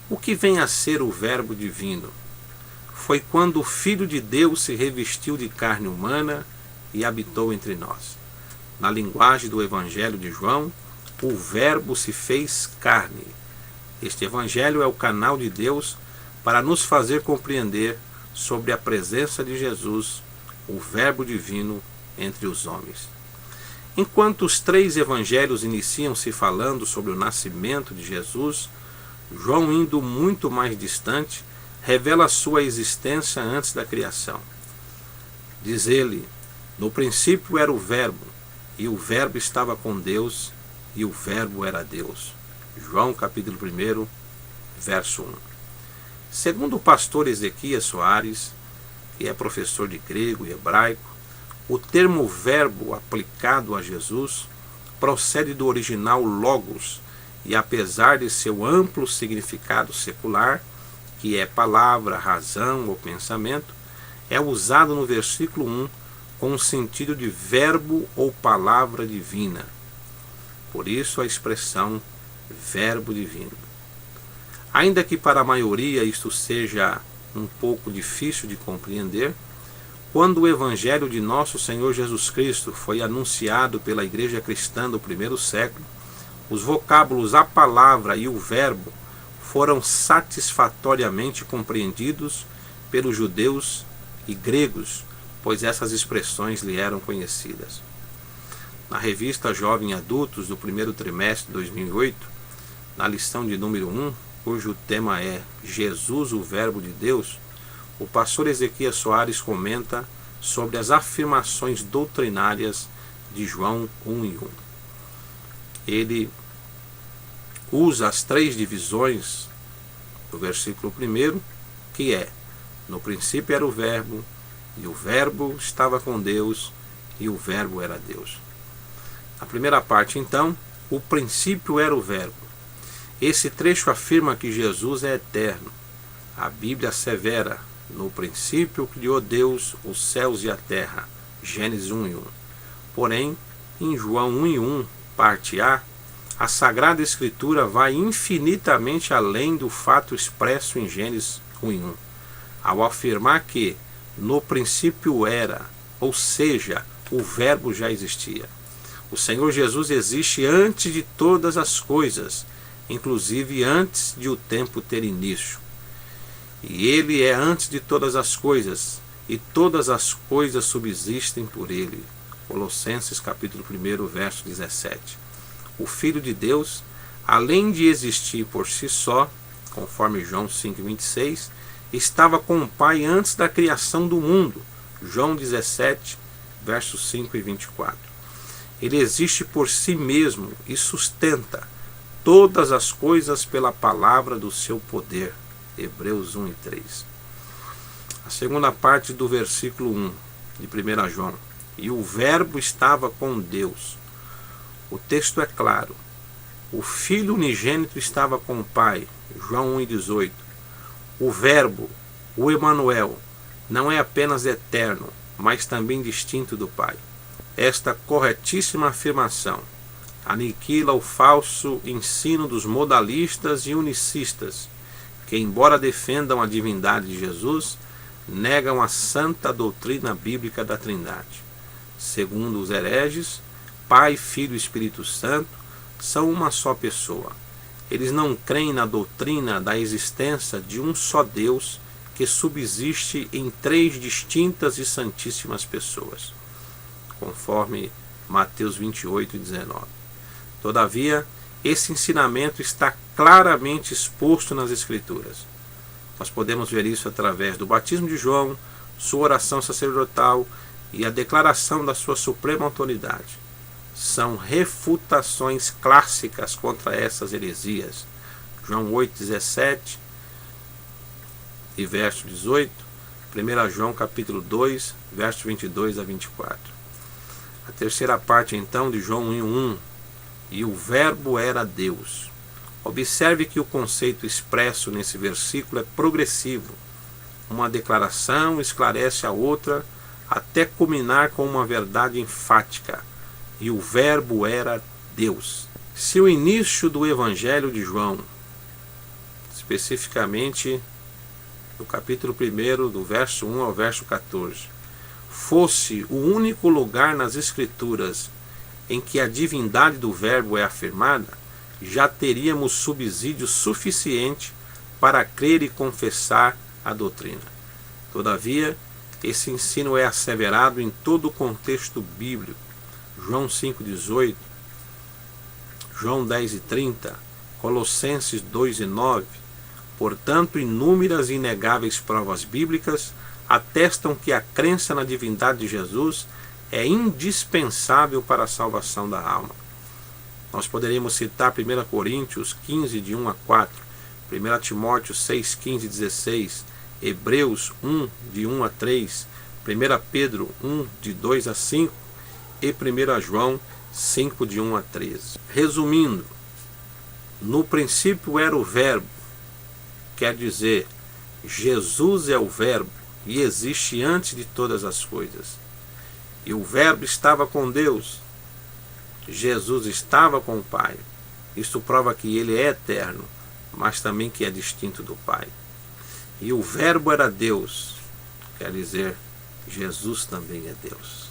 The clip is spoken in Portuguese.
O que vem a ser o Verbo divino? Foi quando o Filho de Deus se revestiu de carne humana e habitou entre nós. Na linguagem do Evangelho de João, o Verbo se fez carne. Este Evangelho é o canal de Deus para nos fazer compreender sobre a presença de Jesus, o Verbo divino, entre os homens. Enquanto os três evangelhos iniciam-se falando sobre o nascimento de Jesus, João, indo muito mais distante, revela sua existência antes da criação. Diz ele: no princípio era o Verbo, e o Verbo estava com Deus, e o Verbo era Deus. João capítulo 1, verso 1. Segundo o pastor Ezequias Soares, que é professor de grego e hebraico, o termo verbo aplicado a Jesus procede do original logos e, apesar de seu amplo significado secular, que é palavra, razão ou pensamento, é usado no versículo 1 com o sentido de verbo ou palavra divina. Por isso a expressão verbo divino. Ainda que para a maioria isto seja um pouco difícil de compreender, quando o Evangelho de nosso Senhor Jesus Cristo foi anunciado pela Igreja Cristã do primeiro século, os vocábulos a palavra e o verbo foram satisfatoriamente compreendidos pelos judeus e gregos, pois essas expressões lhe eram conhecidas. Na revista Jovem Adultos do primeiro trimestre de 2008, na lição de número 1, cujo tema é Jesus, o Verbo de Deus, o pastor Ezequias Soares comenta sobre as afirmações doutrinárias de João 1:1. Ele usa as três divisões do versículo 1, que é: no princípio era o Verbo, e o Verbo estava com Deus, e o Verbo era Deus. Na primeira parte, então, o princípio era o Verbo. Esse trecho afirma que Jesus é eterno. A Bíblia assevera: no princípio criou Deus os céus e a terra. Gênesis 1:1. Porém, em João 1:1, parte A, a Sagrada Escritura vai infinitamente além do fato expresso em Gênesis 1:1, ao afirmar que no princípio era, ou seja, o Verbo já existia. O Senhor Jesus existe antes de todas as coisas, inclusive antes de o tempo ter início. E ele é antes de todas as coisas, e todas as coisas subsistem por ele. Colossenses capítulo 1, verso 17. O Filho de Deus, além de existir por si só, conforme João 5:26, estava com o Pai antes da criação do mundo. João 17, versos 5 e 24. Ele existe por si mesmo e sustenta todas as coisas pela palavra do seu poder. Hebreus 1:3. A segunda parte do versículo 1 de 1 João. E o Verbo estava com Deus. O texto é claro. O Filho unigênito estava com o Pai. João 1:18. O Verbo, o Emanuel, não é apenas eterno, mas também distinto do Pai. Esta corretíssima afirmação aniquila o falso ensino dos modalistas e unicistas, que, embora defendam a divindade de Jesus, negam a santa doutrina bíblica da Trindade. Segundo os hereges, Pai, Filho e Espírito Santo são uma só pessoa. Eles não creem na doutrina da existência de um só Deus que subsiste em três distintas e santíssimas pessoas, conforme Mateus 28:19. Todavia, esse ensinamento está claramente exposto nas Escrituras. Nós podemos ver isso através do batismo de João, sua oração sacerdotal e a declaração da sua suprema autoridade. São refutações clássicas contra essas heresias. João 8:17 e verso 18, 1 João capítulo 2, verso 22 a 24. A terceira parte então de João 1:1, e o Verbo era Deus. Observe que o conceito expresso nesse versículo é progressivo. Uma declaração esclarece a outra até culminar com uma verdade enfática. E o Verbo era Deus. Se o início do Evangelho de João especificamente no capítulo 1, do verso 1 ao verso 14, fosse o único lugar nas Escrituras em que a divindade do Verbo é afirmada, já teríamos subsídio suficiente para crer e confessar a doutrina. Todavia, esse ensino é asseverado em todo o contexto bíblico. João 5,18, João 10,30, Colossenses 2,9. Portanto, inúmeras e inegáveis provas bíblicas atestam que a crença na divindade de Jesus é indispensável para a salvação da alma. Nós poderíamos citar 1 Coríntios 15, de 1 a 4, 1 Timóteo 6, 15 e 16, Hebreus 1, de 1 a 3, 1 Pedro 1, de 2 a 5 e 1 João 5, de 1 a 13. Resumindo, no princípio era o Verbo, quer dizer, Jesus é o Verbo e existe antes de todas as coisas. E o Verbo estava com Deus. Jesus estava com o Pai. Isso prova que ele é eterno, mas também que é distinto do Pai. E o Verbo era Deus, quer dizer, Jesus também é Deus.